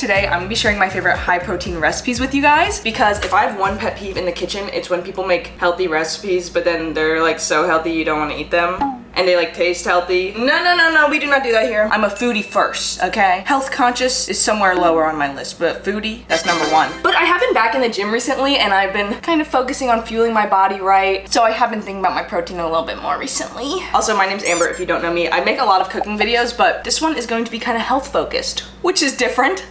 Today, I'm gonna be sharing my favorite high protein recipes with you guys because if I have one pet peeve in the kitchen, it's when people make healthy recipes, but then they're like so healthy you don't want to eat them. And they like taste healthy. No, we do not do that here. I'm a foodie first, okay? Health conscious is somewhere lower on my list, but foodie, that's number one. But I have been back in the gym recently and I've been kind of focusing on fueling my body right. So I have been thinking about my protein a little bit more recently. Also, my name's Amber, if you don't know me. I make a lot of cooking videos, but this one is going to be kind of health focused, which is different.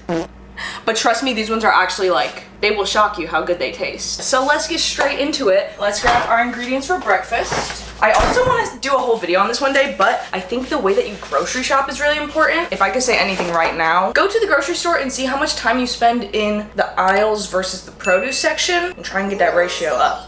But trust me, these ones are actually like, they will shock you how good they taste. So let's get straight into it. Let's grab our ingredients for breakfast. I also want to do a whole video on this one day, but I think the way that you grocery shop is really important. If I could say anything right now, go to the grocery store and see how much time you spend in the aisles versus the produce section and try and get that ratio up.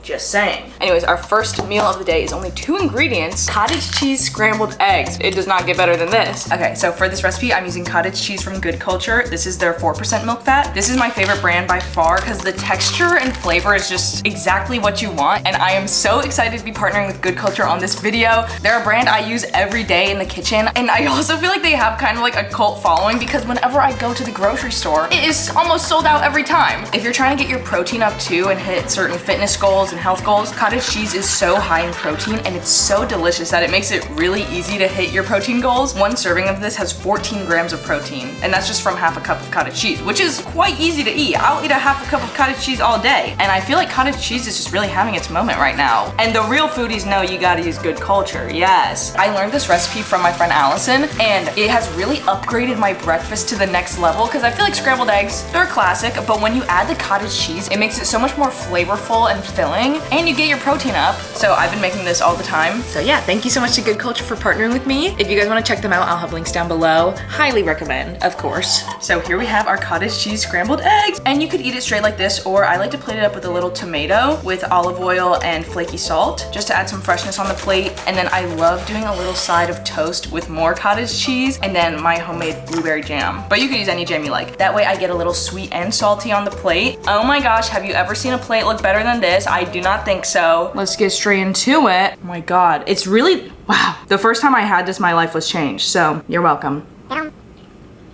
Just saying. Anyways, our first meal of the day is only 2 ingredients: cottage cheese scrambled eggs. It does not get better than this. Okay, so for this recipe, I'm using cottage cheese from Good Culture. This is their 4% milk fat. This is my favorite brand by far because the texture and flavor is just exactly what you want. And I am so excited to be partnering with Good Culture on this video. They're a brand I use every day in the kitchen. And I also feel like they have kind of like a cult following because whenever I go to the grocery store, it is almost sold out every time. If you're trying to get your protein up too and hit certain fitness goals and health goals, cottage cheese is so high in protein and it's so delicious that it makes it really easy to hit your protein goals. 1 serving of this has 14 grams of protein, and that's just from half a cup of cottage cheese, which is quite easy to eat. I'll eat a half a cup of cottage cheese all day, and I feel like cottage cheese is just really having its moment right now. And the real foodies know you gotta use Good Culture, yes. I learned this recipe from my friend Allison, and it has really upgraded my breakfast to the next level because I feel like scrambled eggs, they're a classic, but when you add the cottage cheese, it makes it so much more flavorful and filling, and you get your protein up. So I've been making this all the time. So yeah, thank you so much to Good Culture for partnering with me. If you guys want to check them out, I'll have links down below. Highly recommend, of course. So here we have our cottage cheese scrambled eggs, and you could eat it straight like this, or I like to plate it up with a little tomato with olive oil and flaky salt just to add some freshness on the plate. And then I love doing a little side of toast with more cottage cheese and then my homemade blueberry jam. But you could use any jam you like. That way I get a little sweet and salty on the plate. Oh my gosh, have you ever seen a plate look better than this? I do not think so. Let's get straight into it. Oh my God, it's really, wow. The first time I had this, my life was changed. So you're welcome.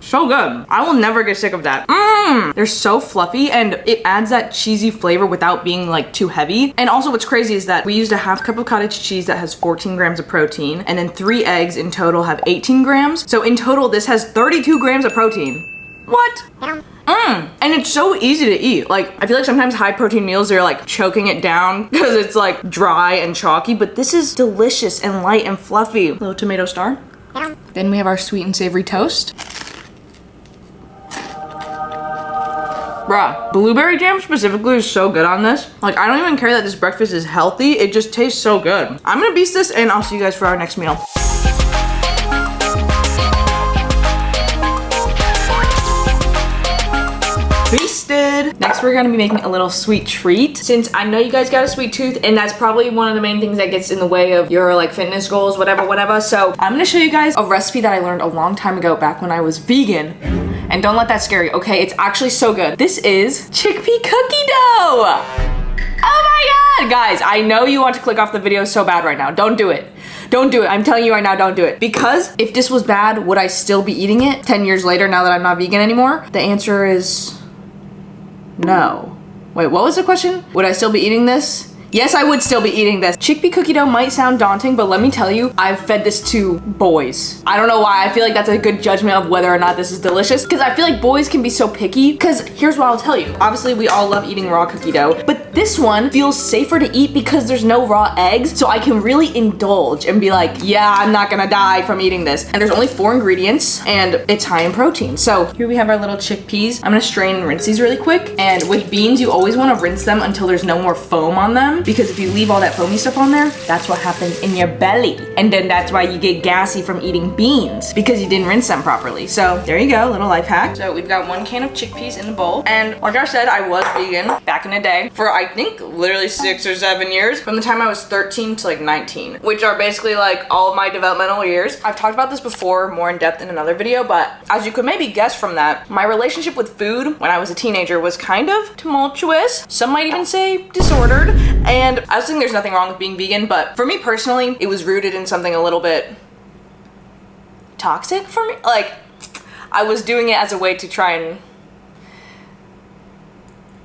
So good. I will never get sick of that. They're so fluffy and it adds that cheesy flavor without being like too heavy. And also what's crazy is that we used a half cup of cottage cheese that has 14 grams of protein, and then 3 eggs in total have 18 grams. So in total, this has 32 grams of protein. What? And it's so easy to eat. Like, I feel like sometimes high protein meals, they're like choking it down because it's like dry and chalky, but this is delicious and light and fluffy. Little tomato star. Then we have our sweet and savory toast. Bruh, blueberry jam specifically is so good on this. Like, I don't even care that this breakfast is healthy. It just tastes so good. I'm gonna beast this and I'll see you guys for our next meal. Beasted. Next, we're gonna be making a little sweet treat. Since I know you guys got a sweet tooth, and that's probably one of the main things that gets in the way of your like fitness goals, whatever. So I'm gonna show you guys a recipe that I learned a long time ago back when I was vegan. And don't let that scare you, okay? It's actually so good. This is chickpea cookie dough. Oh my God, guys, I know you want to click off the video so bad right now. Don't do it. Don't do it. I'm telling you right now, don't do it. Because if this was bad, would I still be eating it 10 years later now that I'm not vegan anymore? The answer is no. Wait, what was the question? Would I still be eating this? Yes, I would still be eating this. Chickpea cookie dough might sound daunting, but let me tell you, I've fed this to boys. I don't know why. I feel like that's a good judgment of whether or not this is delicious, because I feel like boys can be so picky. Because here's what I'll tell you. Obviously, we all love eating raw cookie dough, but this one feels safer to eat because there's no raw eggs, so I can really indulge and be like, yeah, I'm not gonna die from eating this. And there's only 4 ingredients, and it's high in protein. So here we have our little chickpeas. I'm gonna strain and rinse these really quick. And with beans, you always wanna rinse them until there's no more foam on them, because if you leave all that foamy stuff on there, that's what happens in your belly. And then that's why you get gassy from eating beans, because you didn't rinse them properly. So there you go, little life hack. So we've got 1 can of chickpeas in the bowl. And like I said, I was vegan back in the day for I think literally 6 or 7 years, from the time I was 13 to like 19, which are basically like all of my developmental years. I've talked about this before more in depth in another video, but as you could maybe guess from that, my relationship with food when I was a teenager was kind of tumultuous. Some might even say disordered. And I was thinking there's nothing wrong with being vegan, but for me personally, it was rooted in something a little bit toxic for me. Like, I was doing it as a way to try and,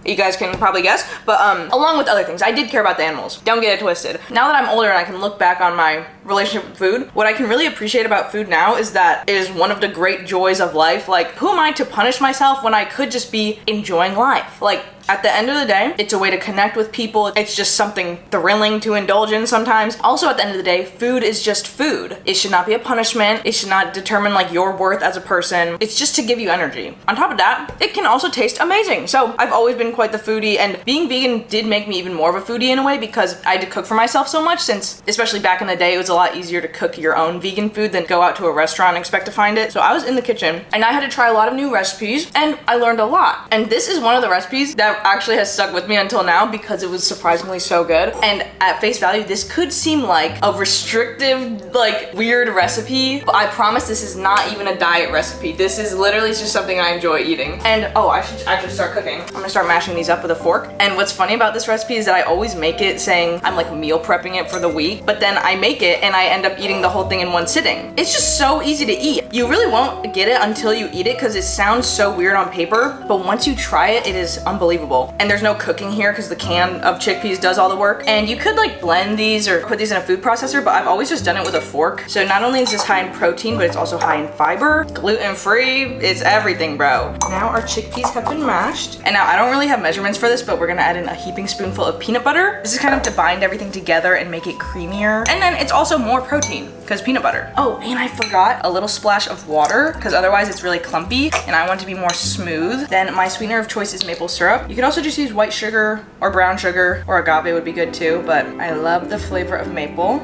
you guys can probably guess, but along with other things, I did care about the animals. Don't get it twisted. Now that I'm older and I can look back on my relationship with food, what I can really appreciate about food now is that it is one of the great joys of life. Like, who am I to punish myself when I could just be enjoying life? Like, at the end of the day, it's a way to connect with people. It's just something thrilling to indulge in sometimes. Also, at the end of the day, food is just food. It should not be a punishment. It should not determine like your worth as a person. It's just to give you energy. On top of that, it can also taste amazing. So I've always been quite the foodie, and being vegan did make me even more of a foodie in a way because I had to cook for myself so much, since especially back in the day, it was a lot easier to cook your own vegan food than go out to a restaurant and expect to find it. So I was in the kitchen and I had to try a lot of new recipes, and I learned a lot. And this is one of the recipes that actually has stuck with me until now because it was surprisingly so good. And at face value, this could seem like a restrictive, like weird recipe, but I promise this is not even a diet recipe. This is literally just something I enjoy eating. And oh, I should actually start cooking. I'm gonna start mashing these up with a fork. And what's funny about this recipe is that I always make it saying I'm like meal prepping it for the week, but then I make it and I end up eating the whole thing in one sitting. It's just so easy to eat. You really won't get it until you eat it because it sounds so weird on paper, but once you try it, it is unbelievable. And there's no cooking here because the can of chickpeas does all the work. And you could like blend these or put these in a food processor, but I've always just done it with a fork. So not only is this high in protein, but it's also high in fiber, gluten-free, it's everything, bro. Now our chickpeas have been mashed. And now I don't really have measurements for this, but we're gonna add in a heaping spoonful of peanut butter. This is kind of to bind everything together and make it creamier. And then it's also more protein because peanut butter. Oh, and I forgot a little splash of water because otherwise it's really clumpy and I want it to be more smooth. Then my sweetener of choice is maple syrup. You could also just use white sugar or brown sugar, or agave would be good too, but I love the flavor of maple.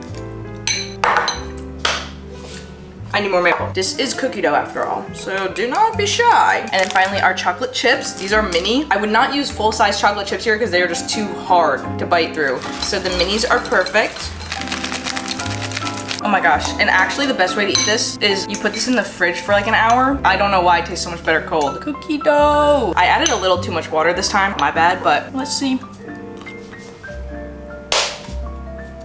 I need more maple. This is cookie dough after all, so do not be shy. And then finally our chocolate chips. These are mini. I would not use full-size chocolate chips here because they are just too hard to bite through. So the minis are perfect. Oh my gosh, and actually the best way to eat this is you put this in the fridge for like an hour. I don't know why it tastes so much better cold. Cookie dough. I added a little too much water this time, my bad, but let's see.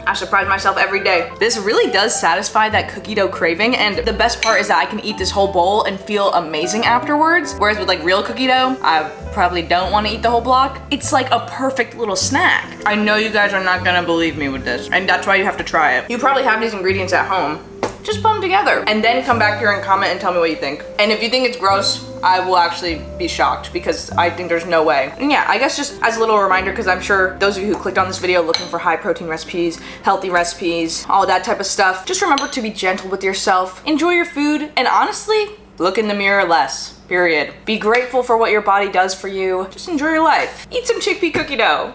I surprise myself every day. This really does satisfy that cookie dough craving, and the best part is that I can eat this whole bowl and feel amazing afterwards. Whereas with like real cookie dough, I probably don't want to eat the whole block. It's like a perfect little snack. I know you guys are not gonna believe me with this, and that's why you have to try it. You probably have these ingredients at home. Just put them together and then come back here and comment and tell me what you think. And if you think it's gross, I will actually be shocked because I think there's no way. And yeah, I guess just as a little reminder, because I'm sure those of you who clicked on this video looking for high protein recipes, healthy recipes, all that type of stuff, just remember to be gentle with yourself, enjoy your food, and honestly, look in the mirror less, period. Be grateful for what your body does for you. Just enjoy your life. Eat some chickpea cookie dough.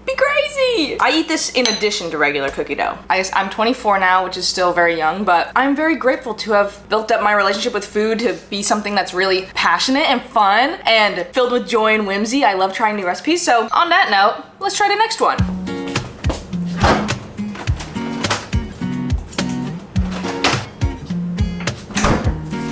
Be crazy! I eat this in addition to regular cookie dough. I'm 24 now, which is still very young, but I'm very grateful to have built up my relationship with food to be something that's really passionate and fun and filled with joy and whimsy. I love trying new recipes, so on that note, let's try the next one.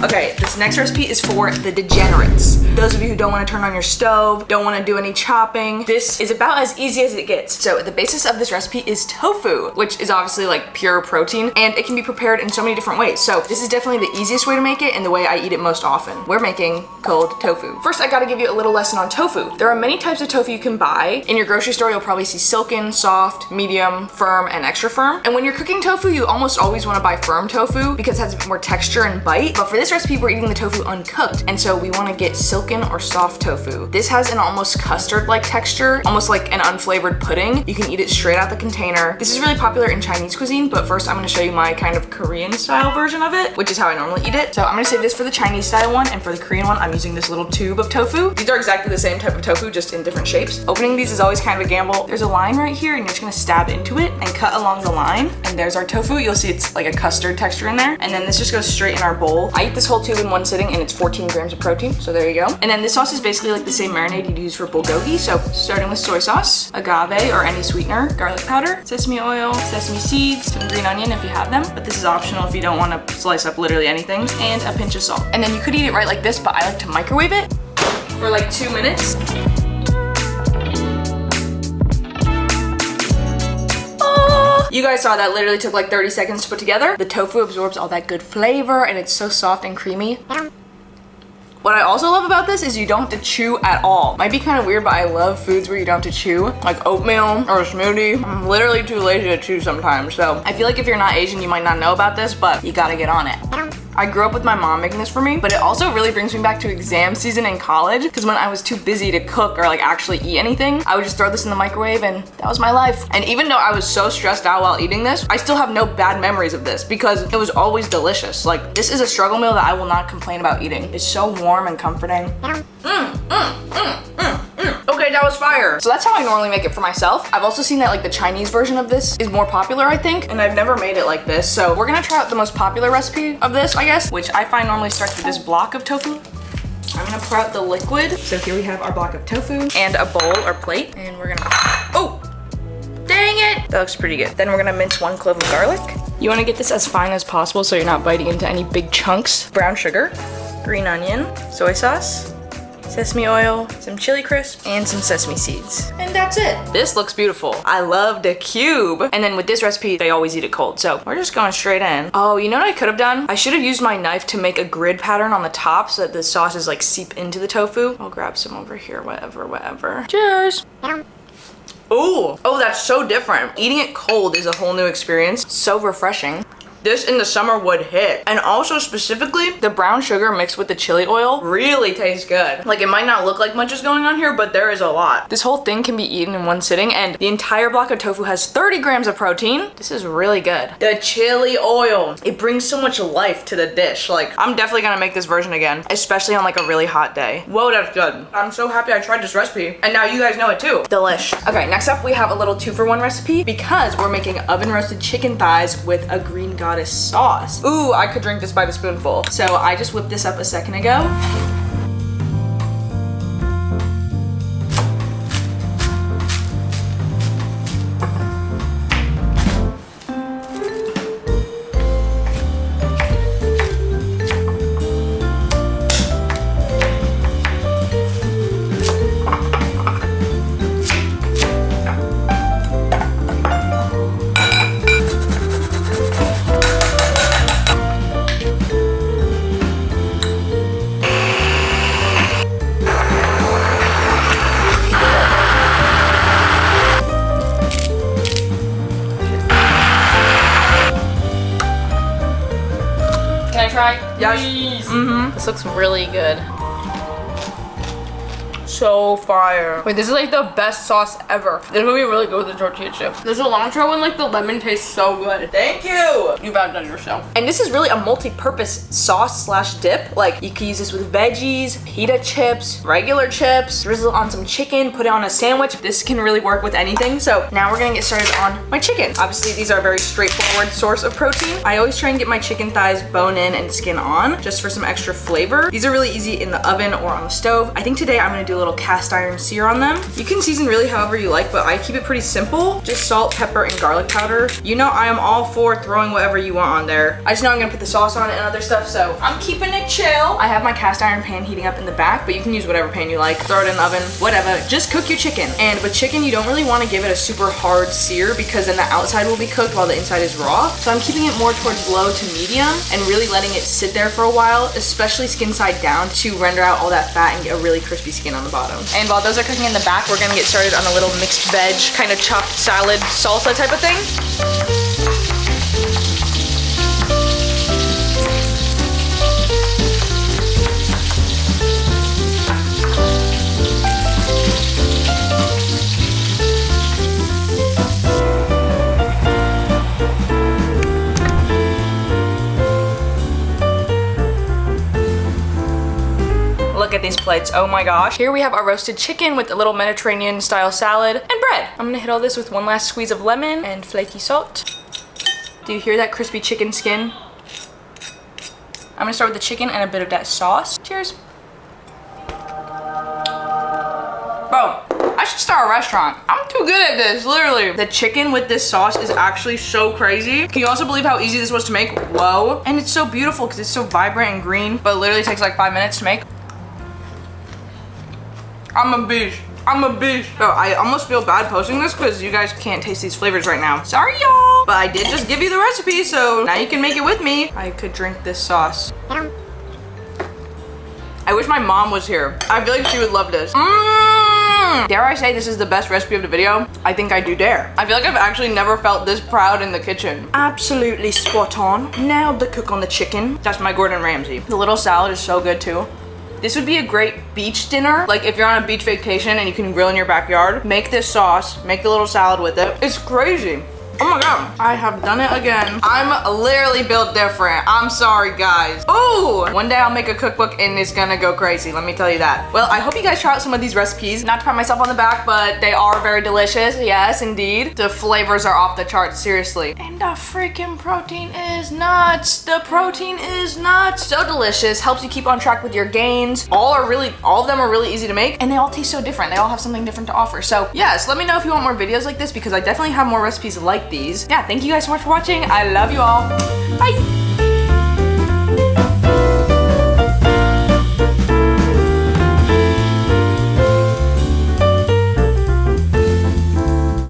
Okay, this next recipe is for the degenerates. Those of you who don't want to turn on your stove, don't want to do any chopping, this is about as easy as it gets. So the basis of this recipe is tofu, which is obviously like pure protein, and it can be prepared in so many different ways. So this is definitely the easiest way to make it and the way I eat it most often. We're making cold tofu. First, I gotta give you a little lesson on tofu. There are many types of tofu you can buy. In your grocery store, you'll probably see silken, soft, medium, firm, and extra firm. And when you're cooking tofu, you almost always want to buy firm tofu because it has a bit more texture and bite. But for this recipe, we're eating the tofu uncooked, and so we want to get silken or soft tofu. This has an almost custard-like texture, almost like an unflavored pudding. You can eat it straight out the container. This is really popular in Chinese cuisine, but first I'm going to show you my kind of Korean style version of it, which is how I normally eat it. So I'm going to save this for the Chinese style one, and for the Korean one, I'm using this little tube of tofu. These are exactly the same type of tofu, just in different shapes. Opening these is always kind of a gamble. There's a line right here, and you're just going to stab into it and cut along the line, and there's our tofu. You'll see it's like a custard texture in there, and then this just goes straight in our bowl. I eat this whole tube in one sitting, and it's 14 grams of protein, so there you go. And then this sauce is basically like the same marinade you'd use for bulgogi. So starting with soy sauce, agave or any sweetener, garlic powder, sesame oil, sesame seeds, some green onion if you have them, but this is optional if you don't want to slice up literally anything, and a pinch of salt. And then you could eat it right like this, but I like to microwave it for like 2 minutes. You guys saw that literally took like 30 seconds to put together. The tofu absorbs all that good flavor and it's so soft and creamy. What I also love about this is you don't have to chew at all. Might be kind of weird, but I love foods where you don't have to chew, like oatmeal or a smoothie. I'm literally too lazy to chew sometimes, so I feel like if you're not Asian, you might not know about this, but you gotta get on it. I grew up with my mom making this for me, but it also really brings me back to exam season in college, because when I was too busy to cook or like actually eat anything, I would just throw this in the microwave and that was my life. And even though I was so stressed out while eating this, I still have no bad memories of this because it was always delicious. Like, this is a struggle meal that I will not complain about eating. It's so warm and comforting. Okay, that was fire. So that's how I normally make it for myself. I've also seen that like the Chinese version of this is more popular, I think, and I've never made it like this. So we're gonna try out the most popular recipe of this, I guess, which I find normally starts with this block of tofu. I'm gonna pour out the liquid. So here we have our block of tofu and a bowl or plate, and we're gonna, oh, dang it. That looks pretty good. Then we're gonna mince 1 clove of garlic. You wanna get this as fine as possible so you're not biting into any big chunks. Brown sugar, green onion, soy sauce, sesame oil, some chili crisp, and some sesame seeds. And that's it. This looks beautiful. I love the cube. And then with this recipe, they always eat it cold. So we're just going straight in. Oh, you know what I could have done? I should have used my knife to make a grid pattern on the top so that the sauces like seep into the tofu. I'll grab some over here, whatever. Cheers. Ooh, oh, that's so different. Eating it cold is a whole new experience. So refreshing. This in the summer would hit. And also specifically, the brown sugar mixed with the chili oil really tastes good. Like, it might not look like much is going on here, but there is a lot. This whole thing can be eaten in one sitting, and the entire block of tofu has 30 grams of protein. This is really good. The chili oil, it brings so much life to the dish. Like, I'm definitely gonna make this version again, especially on like a really hot day. Whoa, that's good. I'm so happy I tried this recipe, and now you guys know it too. Delish. Okay, next up we have a little 2-for-1 recipe because we're making oven roasted chicken thighs with a green goddess sauce. Ooh, I could drink this by the spoonful. So I just whipped this up a second ago. Can I try? Yes. This looks really good. So fire. Wait, this is like the best sauce ever. This would be really good with the tortilla chip. The cilantro and like the lemon tastes so good. Thank you. You've outdone yourself. And this is really a multi-purpose sauce slash dip. Like, you can use this with veggies, pita chips, regular chips, drizzle on some chicken, put it on a sandwich. This can really work with anything. So now we're gonna get started on my chicken. Obviously, these are a very straightforward source of protein. I always try and get my chicken thighs bone in and skin on just for some extra flavor. These are really easy in the oven or on the stove. I think today I'm gonna do a little cast iron sear on them. You can season really however you like, but I keep it pretty simple. Just salt, pepper, and garlic powder. You know I am all for throwing whatever you want on there. I just know I'm gonna put the sauce on it and other stuff, so I'm keeping it chill. I have my cast iron pan heating up in the back, but you can use whatever pan you like. Throw it in the oven, whatever. Just cook your chicken. And with chicken, you don't really want to give it a super hard sear because then the outside will be cooked while the inside is raw. So I'm keeping it more towards low to medium and really letting it sit there for a while, especially skin side down, to render out all that fat and get a really crispy skin on the bottom. And while those are cooking in the back, we're gonna get started on a little mixed veg, kind of chopped salad, salsa type of thing. Look at these plates, oh my gosh. Here we have our roasted chicken with a little Mediterranean style salad and bread. I'm gonna hit all this with one last squeeze of lemon and flaky salt. Do you hear that crispy chicken skin? I'm gonna start with the chicken and a bit of that sauce. Cheers. Bro, I should start a restaurant. I'm too good at this, literally. The chicken with this sauce is actually so crazy. Can you also believe how easy this was to make? Whoa. And it's so beautiful because it's so vibrant and green, but it literally takes like 5 minutes to make. I'm a beast. I'm a beast. Oh, I almost feel bad posting this because you guys can't taste these flavors right now. Sorry, y'all. But I did just give you the recipe, so now you can make it with me. I could drink this sauce. I wish my mom was here. I feel like she would love this. Dare I say this is the best recipe of the video? I think I do dare. I feel like I've actually never felt this proud in the kitchen. Absolutely spot on. Nailed the cook on the chicken. That's my Gordon Ramsay. The little salad is so good too. This would be a great beach dinner. Like if you're on a beach vacation and you can grill in your backyard, make this sauce, make the little salad with it. It's crazy. Oh my god, I have done it again. I'm literally built different. I'm sorry, guys. Ooh, one day I'll make a cookbook and it's gonna go crazy, let me tell you that. Well, I hope you guys try out some of these recipes. Not to pat myself on the back, but they are very delicious. Yes, indeed. The flavors are off the charts, seriously. And the freaking protein is nuts. The protein is nuts. So delicious, helps you keep on track with your gains. All of them are really easy to make, and they all taste so different. They all have something different to offer. So yes, let me know if you want more videos like this, because I definitely have more recipes like these. Yeah, thank you guys so much for watching. I love you all. Bye.